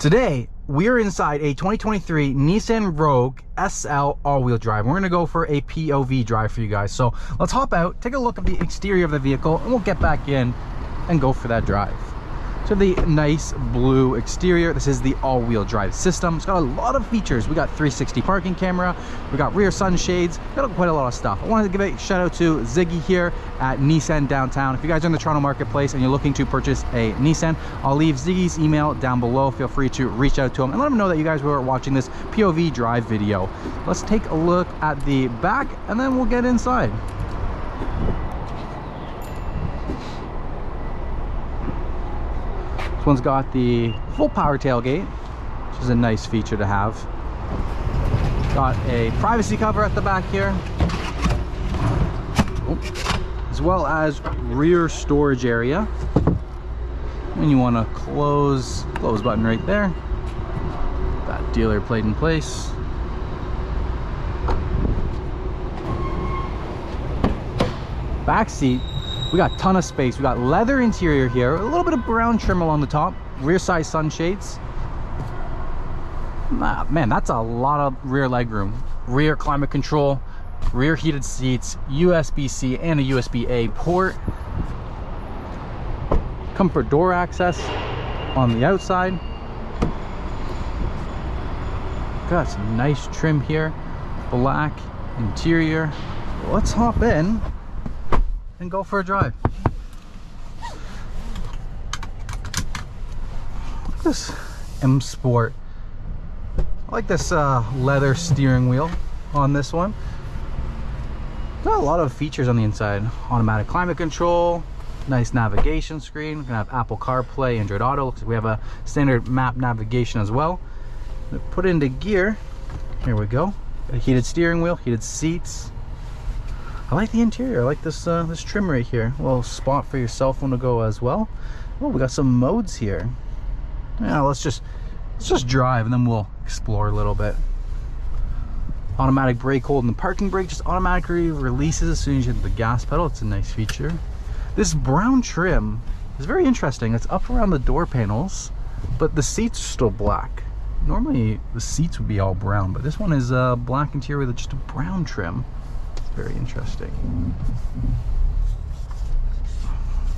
Today, we're inside a 2023 Nissan Rogue SL all-wheel drive. We're gonna go for a POV drive for you guys. So let's hop out, take a look at the exterior of the vehicle, and we'll get back in and go for that drive. So the nice blue exterior. This is the all-wheel drive system. It's got a lot of features. We got 360 parking camera, we got rear sunshades, got quite a lot of stuff. I wanted to give a shout out to Ziggy here at Nissan Downtown. If you guys are in the Toronto marketplace and you're looking to purchase a Nissan, I'll leave Ziggy's email down below. Feel free to reach out to him and let him know that you guys were watching this POV drive video. Let's take a look at the back and then we'll get inside. This one's got the full power tailgate, which is a nice feature to have. Got a privacy cover at the back here, as well as rear storage area. And you want to close button right there. That dealer plate in place. Back seat. We got a ton of space. We got leather interior here, a little bit of brown trim along the top, rear side sunshades. Man, that's a lot of rear legroom. Rear climate control, rear heated seats, USB-C and a USB-A port. Comfort door access on the outside. Got some nice trim here, black interior. Let's hop in and go for a drive. Look at this M Sport. I like this leather steering wheel on this one. Got a lot of features on the inside. Automatic climate control, nice navigation screen. We're gonna have Apple CarPlay, Android Auto. Looks like we have a standard map navigation as well. Put into gear. Here we go. Got a heated steering wheel, heated seats. I like the interior. I like this this trim right here. A little spot for your cell phone to go as well. Oh, we got some modes here. Yeah, let's just drive and then we'll explore a little bit. Automatic brake hold, and the parking brake just automatically releases as soon as you hit the gas pedal. It's a nice feature. This brown trim is very interesting. It's up around the door panels, but the seats are still black. Normally the seats would be all brown, but this one is black interior with just a brown trim. Very interesting.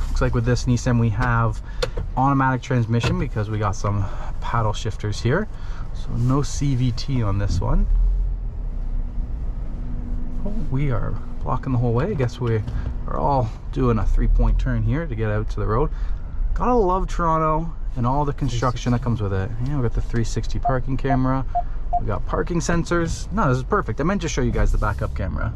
Looks like with this Nissan we have automatic transmission because we got some paddle shifters here. So no CVT on this one. Oh, we are blocking the whole way. I guess we are all doing a 3-point turn here to get out to the road. Gotta love Toronto and all the construction that comes with it. Yeah, we got the 360 parking camera. We got parking sensors. No, this is perfect. I meant to show you guys the backup camera.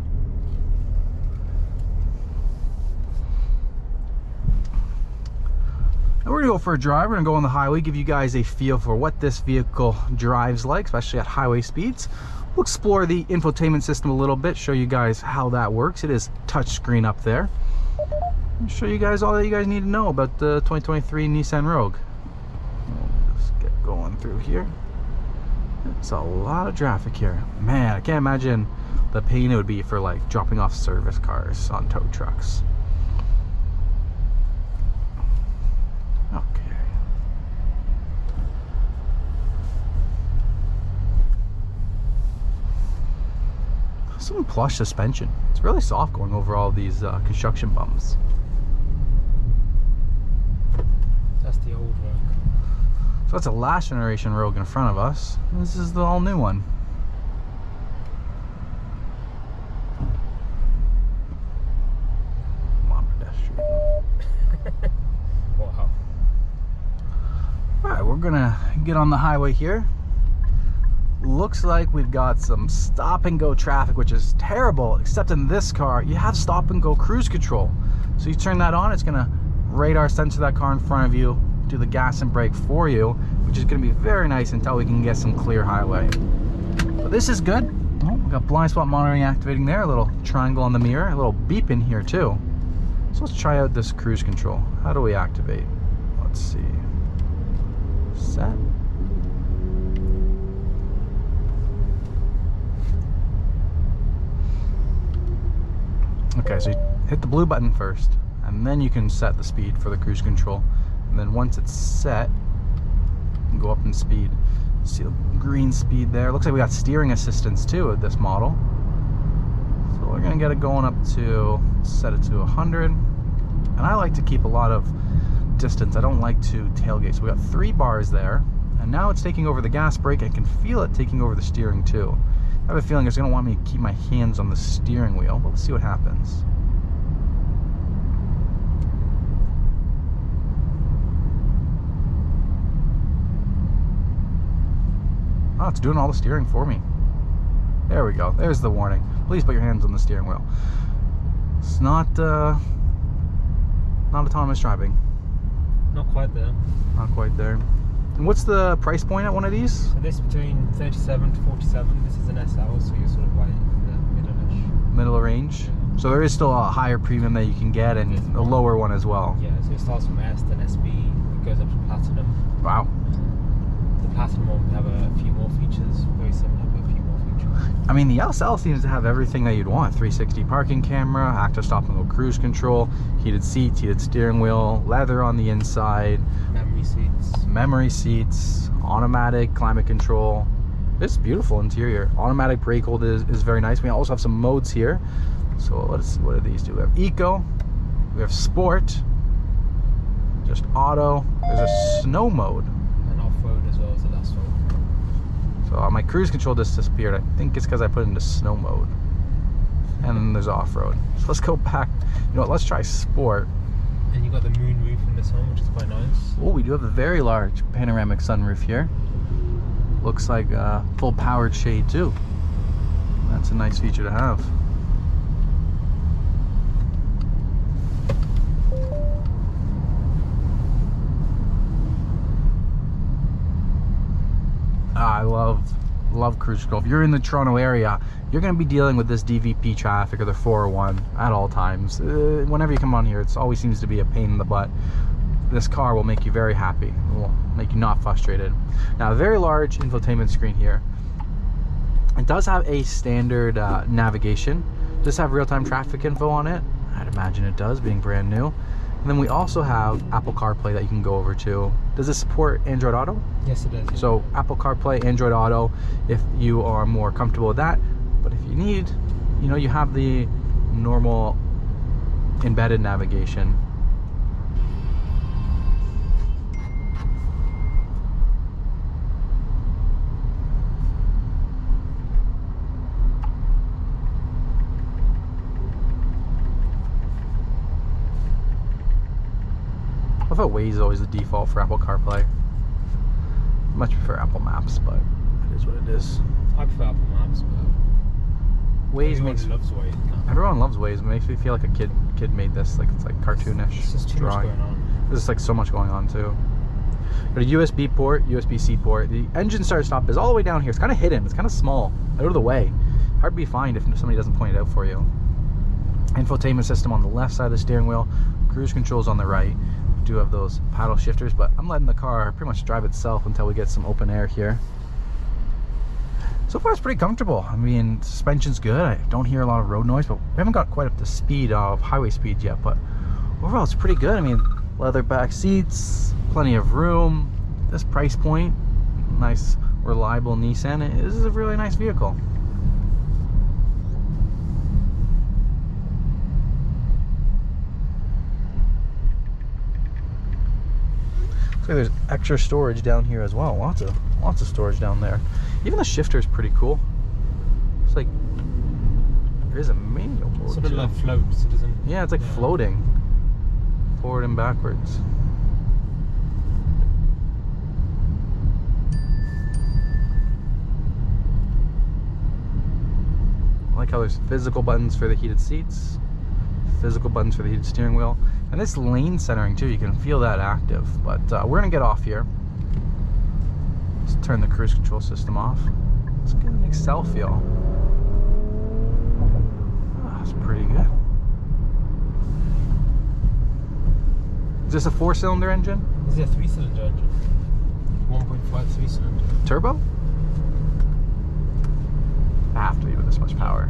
And we're gonna go for a drive. We're gonna go on the highway, give you guys a feel for what this vehicle drives like, especially at highway speeds. We'll explore the infotainment system a little bit, show you guys how that works. It is touchscreen up there. I'll show you guys all that you guys need to know about the 2023 Nissan Rogue. We'll just get going through here. It's a lot of traffic here. Man, I can't imagine the pain it would be for like dropping off service cars on tow trucks. Some plush suspension. It's really soft going over all these construction bumps. That's the old Rogue. So that's a last generation Rogue in front of us. This is the all new one. Come on, pedestrian. Wow. Alright, we're gonna get on the highway here. Looks like we've got some stop and go traffic, which is terrible, except in this car you have stop and go cruise control. So you turn that on, it's gonna radar sensor that car in front of you, do the gas and brake for you, which is gonna be very nice until we can get some clear highway. But this is good. Oh, we got blind spot monitoring activating there, a little triangle on the mirror, a little beep in here too. So let's try out this cruise control. How do we activate? Let's see. Set. Okay, so you hit the blue button first, and then you can set the speed for the cruise control. And then once it's set, and go up in speed. See the green speed there. Looks like we got steering assistance too with this model. So we're gonna get it going up to, set it to 100. And I like to keep a lot of distance. I don't like to tailgate. So we got 3 bars there. And now it's taking over the gas brake. I can feel it taking over the steering too. I have a feeling it's gonna want me to keep my hands on the steering wheel. But let's see what happens. Oh, it's doing all the steering for me. There we go. There's the warning. Please put your hands on the steering wheel. It's not autonomous driving. Not quite there. Not quite there. And what's the price point at one of these? So this between 37 to 47. This is an SL, so you're sort of like in the middle-ish. Middle of range. Yeah. So there is still a higher premium that you can get, and a lower one as well. Yeah, so it starts from S, then SB, it goes up to Platinum. Wow. The Platinum one, we have a few more features, very similar, but a few more features. I mean, the SL seems to have everything that you'd want. 360 parking camera, active stop and go cruise control, heated seats, heated steering wheel, leather on the inside, memory seats, automatic climate control. This is beautiful interior. Automatic brake hold is very nice. We also have some modes here. So what do these do? We have eco, we have sport, just auto, there's a snow mode. And off-road as well as the last one. So my cruise control just disappeared. I think it's because I put it into snow mode. And then there's off-road. So let's go back. You know what, let's try sport. And you got the moon roof in this one, which is quite nice. Oh, we do have a very large panoramic sunroof here. Looks like a full powered shade too. That's a nice feature to have. I love cruise control. If you're in the Toronto area, you're going to be dealing with this DVP traffic or the 401 at all times. Whenever you come on here, it always seems to be a pain in the butt. This car will make you very happy. It will make you not frustrated. Now, a very large infotainment screen here. It does have a standard navigation. Does it have real-time traffic info on it? I'd imagine it does, being brand new. And then we also have Apple CarPlay that you can go over to. Does it support Android Auto? Yes, it does. Yeah. So Apple CarPlay, Android Auto, if you are more comfortable with that. But if you need, you know, you have the normal embedded navigation. I thought Waze is always the default for Apple CarPlay. I much prefer Apple Maps, but it is what it is. I prefer Apple Maps, but Waze makes loves Waze. Everyone loves Waze. It makes me feel like a kid made this. Like it's like cartoonish. It's just too much going on. There's like so much going on too. Got a USB port, USB-C port. The engine start stop is all the way down here. It's kind of hidden. It's kind of small, out of the way. Hard to be found if somebody doesn't point it out for you. Infotainment system on the left side of the steering wheel. Cruise controls on the right. We do have those paddle shifters, but I'm letting the car pretty much drive itself until we get some open air here. So far it's pretty comfortable. I mean, suspension's good. I don't hear a lot of road noise, but we haven't got quite up to speed of highway speed yet, but overall it's pretty good. I mean, leather back seats, plenty of room. This price point, nice reliable Nissan. This is a really nice vehicle. So there's extra storage down here as well. Lots of storage down there. Even the shifter is pretty cool. It's like there is a manual mode. Sort of like floats. It doesn't. Yeah, it's like floating forward and backwards. I like how there's physical buttons for the heated seats, physical buttons for the heated steering wheel, and this lane centering too, you can feel that active. But we're gonna get off here. Let's turn the cruise control system off. Let's get an Excel feel. Oh, that's pretty good. Is this a 4-cylinder engine? This is a 3-cylinder engine. 1.5 3-cylinder. Turbo? I have to be with this much power.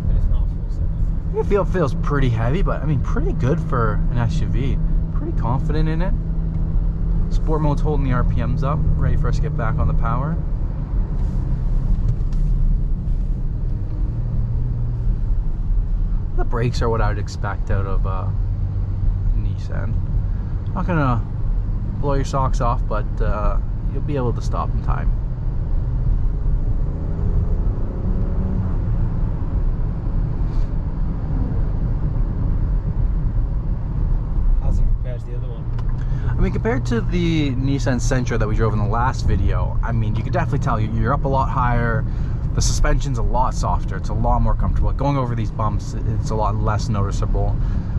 And it's not a 4-cylinder. It feels pretty heavy, but I mean pretty good for an SUV. Pretty confident in it. Sport mode's holding the RPMs up, ready for us to get back on the power. The brakes are what I would expect out of Nissan. Not gonna blow your socks off, but you'll be able to stop in time. How's it compared to the other one? I mean, compared to the Nissan Sentra that we drove in the last video, I mean, you can definitely tell you're up a lot higher. The suspension's a lot softer. It's a lot more comfortable. Going over these bumps, it's a lot less noticeable.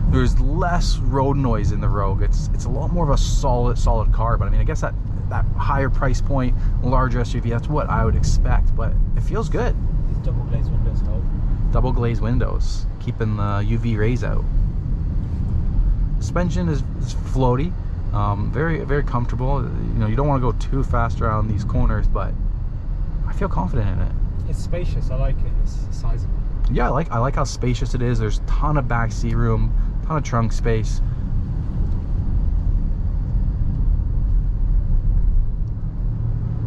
There's less road noise in the Rogue. It's a lot more of a solid car. But I mean, I guess that higher price point, larger SUV, that's what I would expect. But it feels good. These double glazed windows help. Double glazed windows, keeping the UV rays out. Suspension is floaty, very comfortable. You know, you don't want to go too fast around these corners, but I feel confident in it. It's spacious. I like it. It's sizable. Yeah, I like how spacious it is. There's a ton of back seat room, ton of trunk space.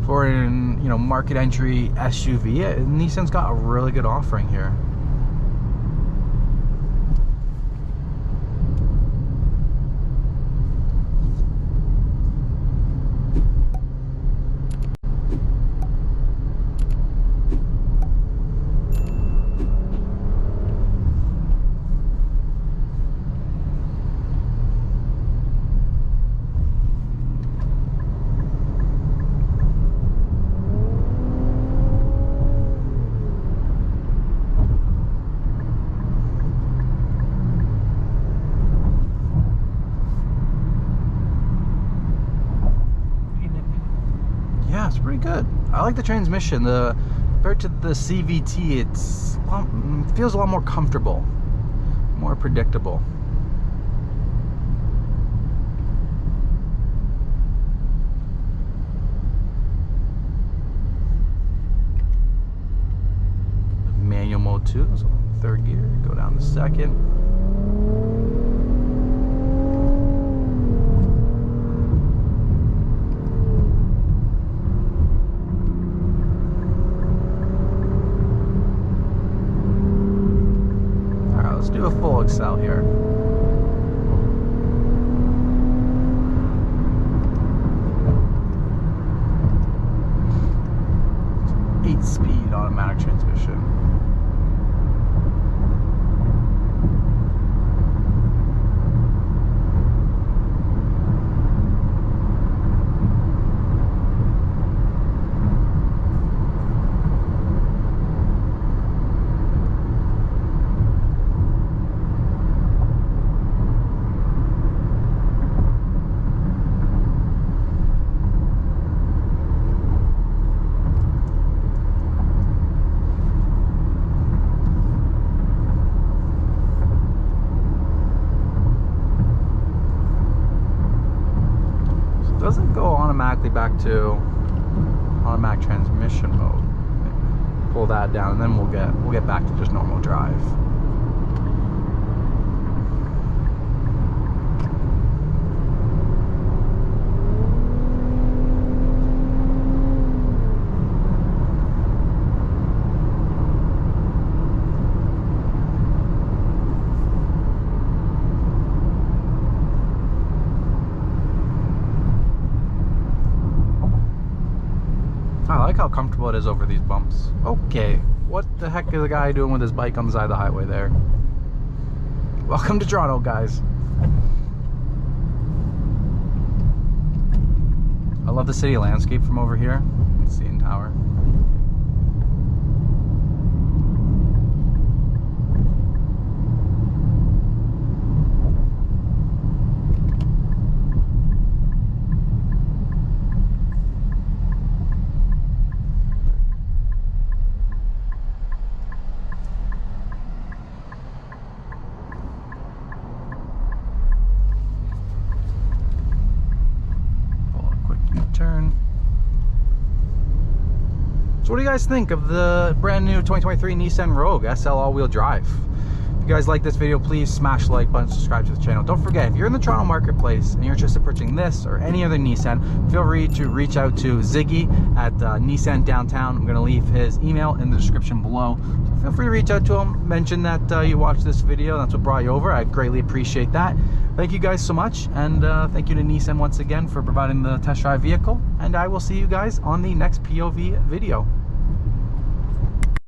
For an market entry SUV, Nissan's got a really good offering here. Yeah, it's pretty good. I like the transmission. Compared to the CVT, it feels a lot more comfortable, more predictable. Manual mode too, so third gear, go down to second. Let's do a full Excel here. Eight-speed automatic transmission. Doesn't go automatically back to automatic transmission mode. Pull that down, and then we'll get back to just normal drive. I like how comfortable it is over these bumps. Okay, what the heck is the guy doing with his bike on the side of the highway there? Welcome to Toronto, guys. I love the city landscape from over here. CN Tower. Turn. So what do you guys think of the brand new 2023 Nissan Rogue SL all-wheel drive? If you you guys like this video, please smash the like button, subscribe to the channel. Don't forget, if you're in the Toronto marketplace and you're interested in purchasing this or any other Nissan, feel free to reach out to Ziggy at Nissan Downtown. I'm going to leave his email in the description below. So feel free to reach out to him, mention that you watched this video, that's what brought you over. I greatly appreciate that. Thank you guys so much, and thank you to Nissan once again for providing the test drive vehicle, and I will see you guys on the next POV video.